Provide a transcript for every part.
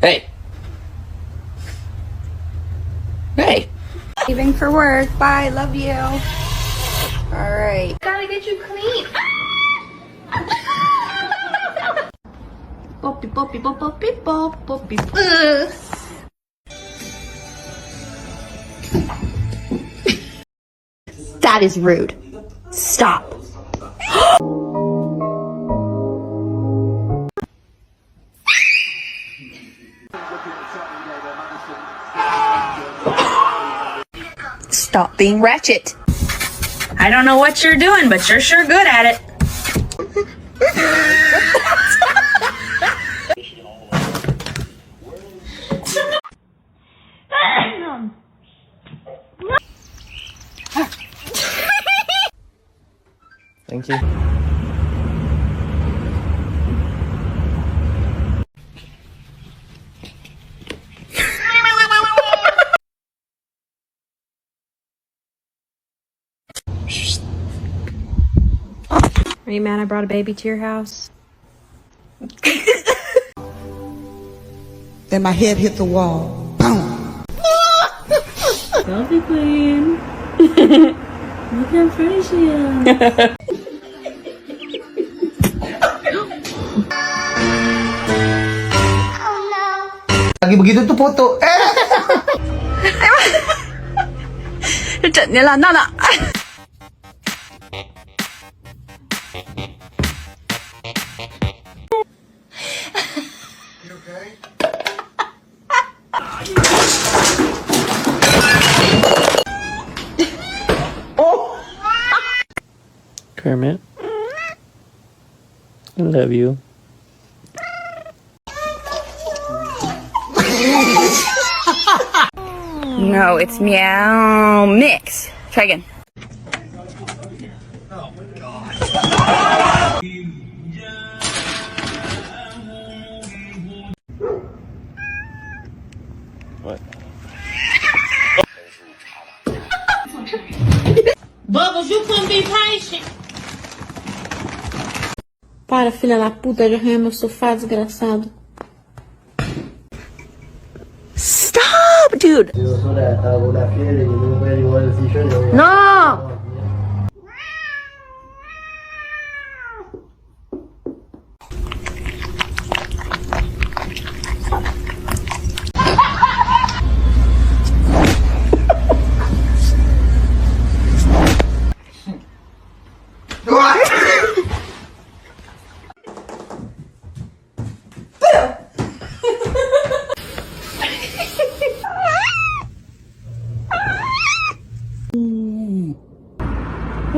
Hey. Hey. Leaving for work. Bye. Love you. All right. Gotta get you clean. Poppy, poppy, pop, poppy, pop, poppy. That is rude. Stop. Stop being ratchet. I don't know what you're doing, but you're sure good at it. Thank you. Are you mad I brought a baby to your house? Then my head hit the wall. Boom! Selfie queen. Look how pretty she is. Lagi begitu tuh foto. Trận này là nó là. Kermit. I love you. No, it's meow mix. Try again. What? Bubbles, you couldn't be patient. Para, filha da puta, de arranhar meu sofá, desgraçado. Stop, dude. No.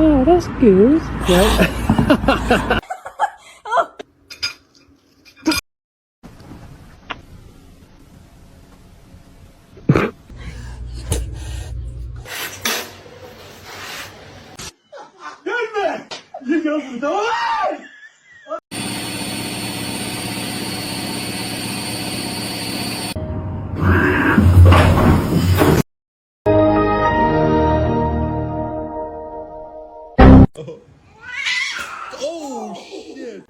Oh, that's good. Right? Oh shit!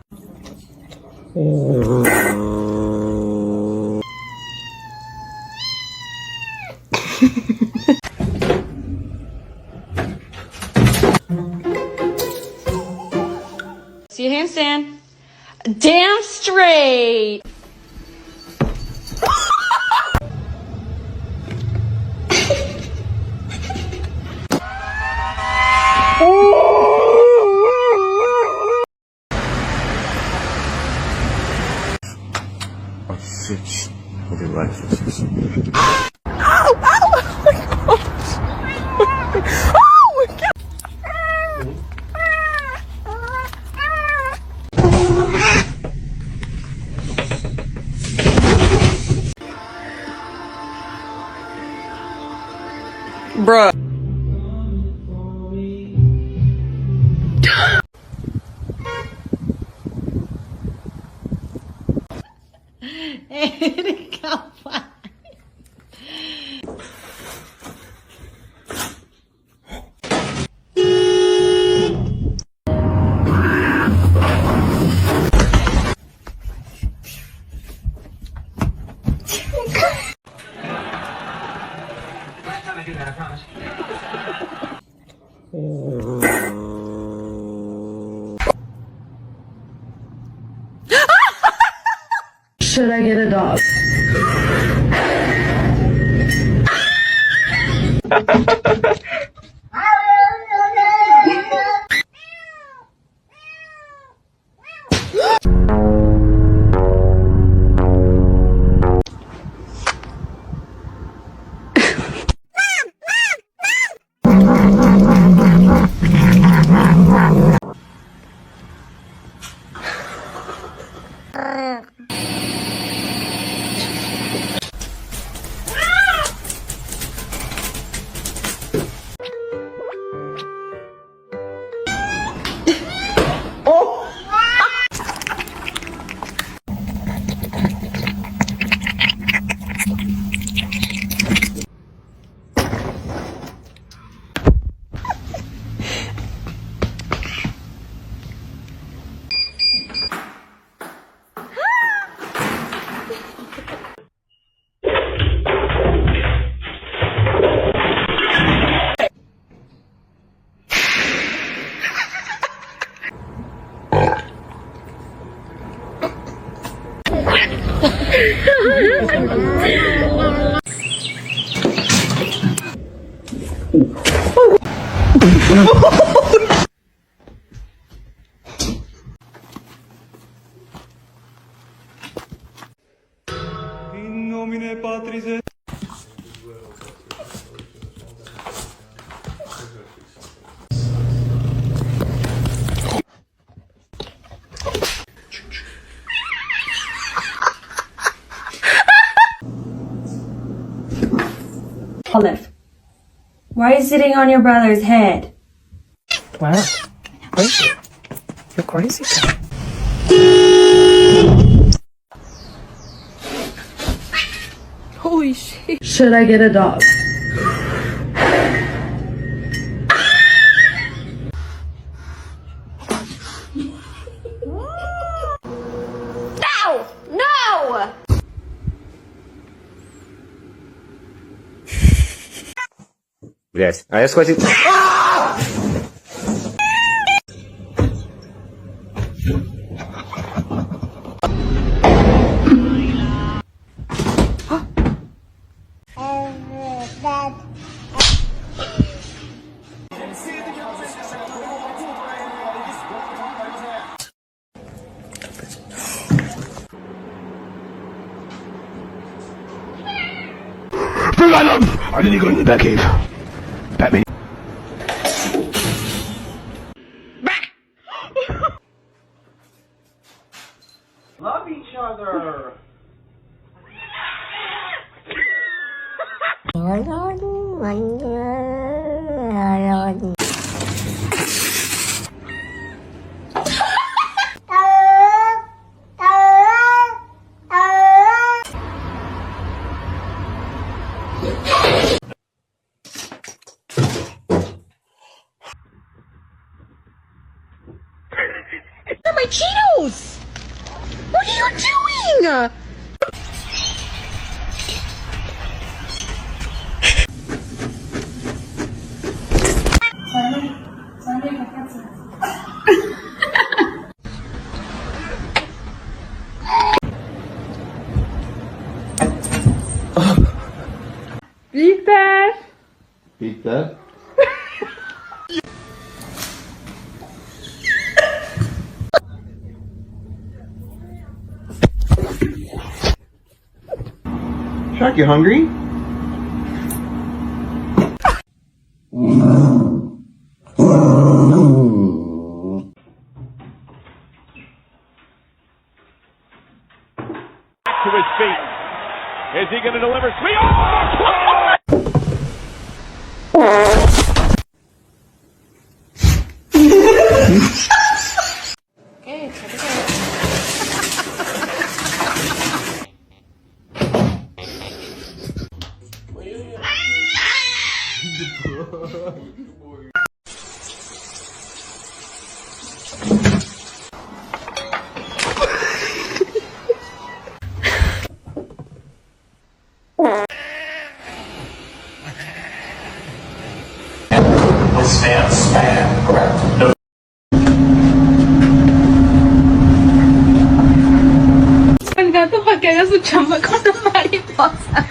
See a handstand. Damn straight. A fix for the righteous. Ow! Ow! Bruh. Should I get a dog? In nomine Patris et Olive, why are you sitting on your brother's head? Wow. Crazy. You're crazy. Holy shit. Should I get a dog? No! No! Блять, а я схватил... I didn't go in the back cave. Batman. love each other. My Cheetos! What are you doing? Beat that. Beat that. Shark, you hungry? Is he going to deliver? Sweet. Oh! Okay, check it out. This man's sped, correct? No. El gato para que haga su chamba con la mariposa.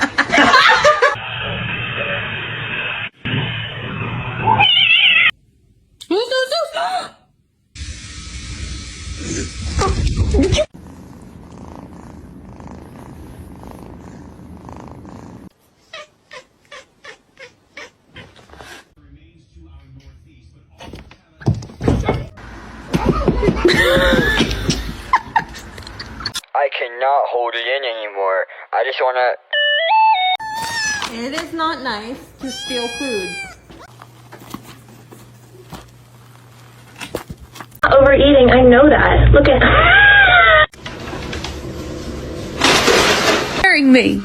I cannot hold it in anymore. I just wanna... It is not nice to steal food. Overeating, I know that. Look at. Scaring me.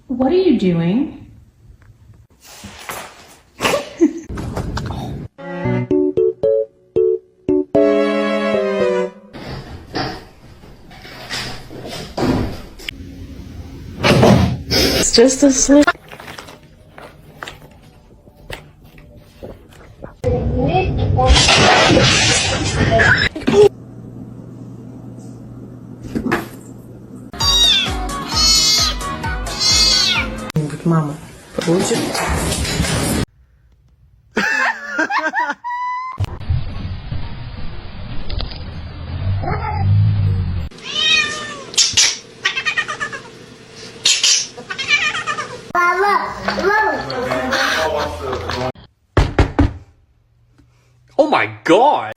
What are you doing? It's just a slip. Мама, получит? Oh my god!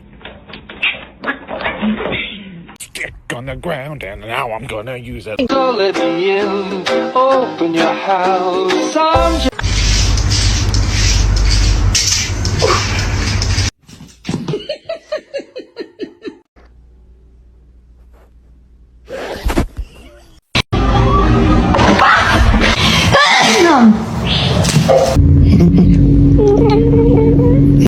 Stick on the ground, and now I'm gonna use it. So let me in, open your house. I'm just